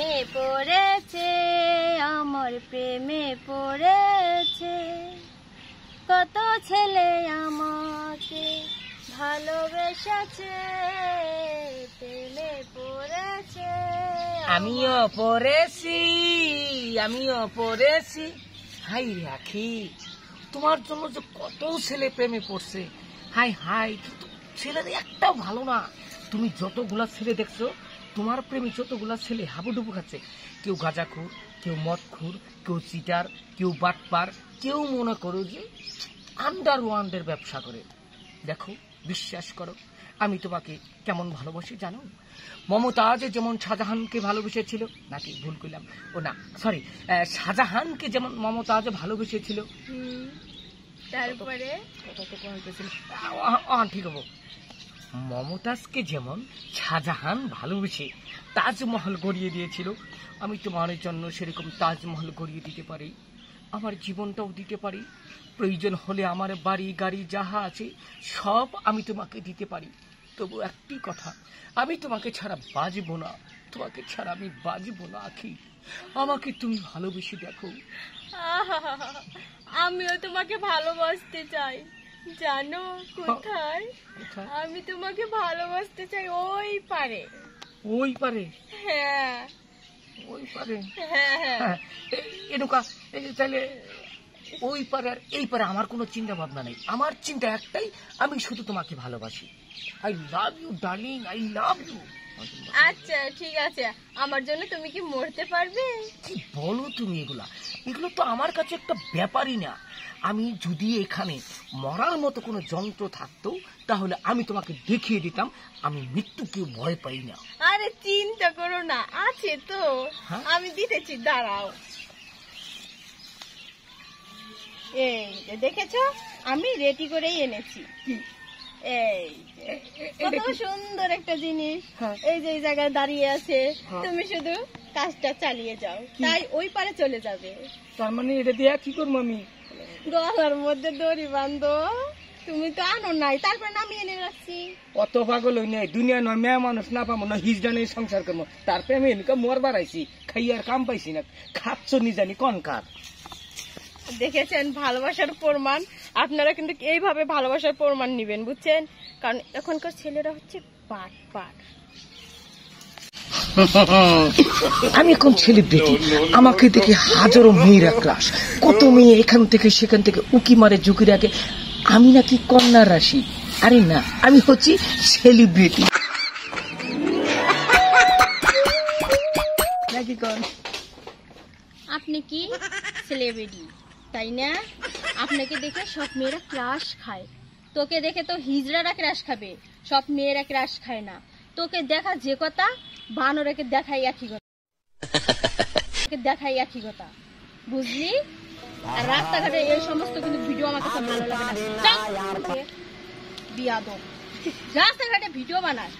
প্রেমে পড়েছে, আমার প্রেমে পড়েছে। কত ছেলে আমাকে ভালোবেসেছে, প্রেমে পড়েছে। আমিও পড়েছি, আমিও পড়েছি। হাই রাখি, তোমার জন্য যে কত ছেলে প্রেমে পড়ছে। হাই হাই, কিন্তু ছেলেদের একটাও ভালো না। তুমি যতগুলা ছেলে দেখছো, তোমার প্রেমে যতগুলা ছেলে হাবুডুবু খাচ্ছে, কেউ গাঁজাখোর, কেউ মদখোর, কেউ চিটার, কেউ বাটপার, কেউ মনে করো যে আন্ডারওয়ার্ল্ডের ব্যবসা করে। দেখো, বিশ্বাস করো, আমি তোমাকে কেমন ভালোবাসি জানো? মমতাজ যেমন শাহজাহানকে ভালোবেসেছিল, নাকি ভুল করলাম, ও না সরি, শাহজাহানকে যেমন মমতাজ ভালোবেসেছিল, তারপরে ঠিক হবো। মমতাজকে যেমন শাহজাহান ভালোবেসে তাজমহল গড়িয়ে দিয়েছিল, আমি তোমার জন্য সেরকম তাজমহল গড়িয়ে দিতে পারি। আমার জীবনটাও দিতে পারি। প্রয়োজন হলে আমার বাড়ি গাড়ি যাহা আছে সব আমি তোমাকে দিতে পারি। তবু একটি কথা, আমি তোমাকে ছাড়া বাঁচবো না, তোমাকে ছাড়া আমি বাঁচবো না আখি। আমাকে তুমি ভালোবেসে দেখো। আমিও তোমাকে ভালোবাসতে চাই, জানো কোথায়? আমি তোমাকে ভালোবাসতে চাই ওই পারে। ওই পারে? হ্যাঁ ওই পারে। হ্যাঁ হ্যাঁ, এনুকা তাহলে ওই পারে আর এই পারে আমার কোনো চিন্তা ভাবনা নেই। আমার চিন্তা একটাই, আমি শুধু তোমাকে ভালোবাসি। I love you darling, I love you. আচ্ছা ঠিক আছে, আমার জন্য তুমি কি মরতে পারবে? কি বলো তুমি? এগুলা এগুলো তো আমার কাছে একটা ব্যাপারই না। আমি যদি এখানে মরার মতো কোনো যন্ত্র থাকতো, তাহলে আমি তোমাকে দেখিয়ে দিতাম আমি মৃত্যুকে ভয় পাই না। আরে চিন্তা করো না, আছে তো, আমি দিতেছি, দাঁড়াও। এই দেখেছো, আমি রেডি করেই এনেছি। এই কত সুন্দর একটা জিনিস, এই যে এই জায়গায় দাঁড়িয়ে আছে, তুমি শুধু কাজটা চালিয়ে যাও, তাই ওই পারে চলে যাবে। তার মানে এটা দিয়ে কি করবো আমি? গলার মধ্যে দড়ি বাঁধো। তুমি তো আনো নাই, তারপর আমি এনে রাখছি। অত পাগল হই নাই, দুনিয়া নয় মেয়ে মানুষ না পাবো না, হিজড়া নেই সংসার করবো। তারপরে আমি এনকা মর বাড়াইছি, খাই আর কাম পাইছি না। খাচ্ছ নি জানি কোন কার। দেখেছেন ভালোবাসার প্রমাণ? আপনারা কিন্তু এইভাবে ভালোবাসার প্রমাণ নিবেন, বুঝছেন? কারণ এখনকার ছেলেরা হচ্ছে বাটপার। আমি এখন ছেলে দেখি, আমাকে দেখে হাজারো মেয়েরা ক্লাস, কত মেয়ে এখান থেকে সেখান থেকে উকি মারে ঝুঁকি রাখে আমি নাকি কন্যা রাশি। আরে না, আমি হচ্ছি সেলিব্রিটি। নাকি কোন? আপনি কি সেলিব্রিটি, তাই না? আপনাকে দেখে সব মেয়েরা ক্রাশ খায়, তোকে দেখে তো হিজড়ারা ক্রাশ খাবে, সব মেয়েরা ক্রাশ খায় না। তোকে দেখা যে কথা, বানরকে দেখাই একই কথা, দেখাই একই কথা, বুঝলি? আর রাস্তাঘাটে এই সমস্ত কিন্তু ভিডিও আমার কাছে ভালো লাগে না। বিয়াদব রাস্তাঘাটে ভিডিও বানায়।